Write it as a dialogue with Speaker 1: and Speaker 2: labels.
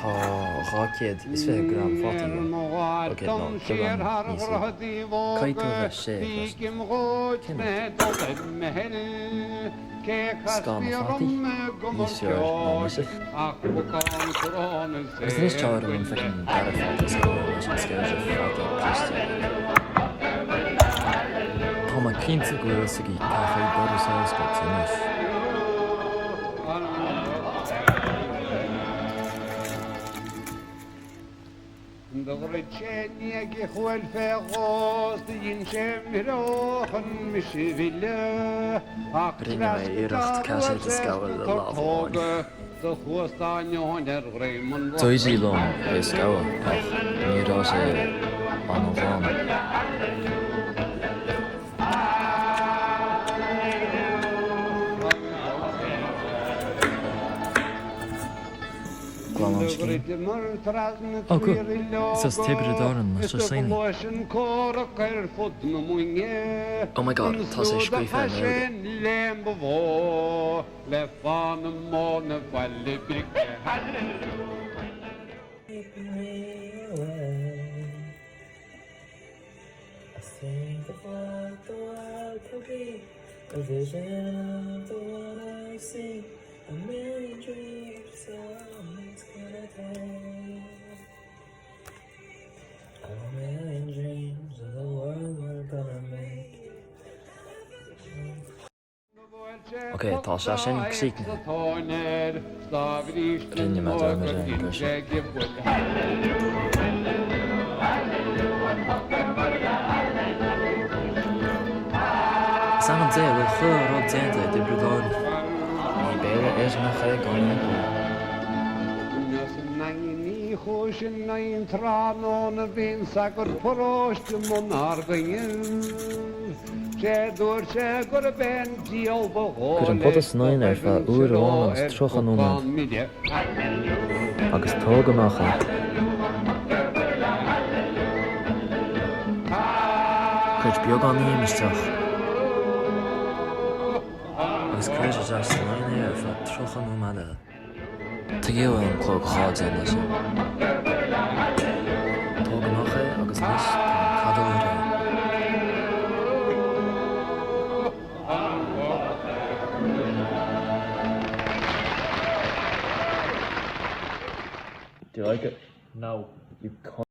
Speaker 1: Rácéad is fé gram fátaí. Ok, no, Jogan Caitu bheith sé Scan fátaí níos fear ná music. Agus níos teir an fecin dar fátas go leis an scéir fátaí Christian. Tá má cinnte go bhfuil sa í cachaí bodas go tunis.
Speaker 2: Dogretjenia gehuel ferros din chemrochen misville
Speaker 1: Rinne mé iirecht caiise is scail le lábháin. Tuisí lom é scail ach nírá sé an bháin. Oh, cool. It's table daran na so sign. Oh my god, tá sé scrífa
Speaker 3: a vision of the one I see, a million dreams someone's gonna take. A million dreams of the world we're gonna make.
Speaker 1: Ok, tá sé sin csigna. Rinne me dar na ré goise. Saman dé bhfuil chur rud déanta de brudáin. Ní béire na ché gáin.
Speaker 2: Hoshin nain tranon vin sagur porost mon argain Jedur segur ben diol bo
Speaker 1: Gur an potas nain fa uair amháin as trocha nómad. Agus tóga macha. Chuid beag an íimisteach. Agus chuid as nain fa trocha nómada. Tagiú an clog cháid an lei sin. Tóga macha agus níos Cadal ré. Do you like it?
Speaker 4: No.
Speaker 1: You can't.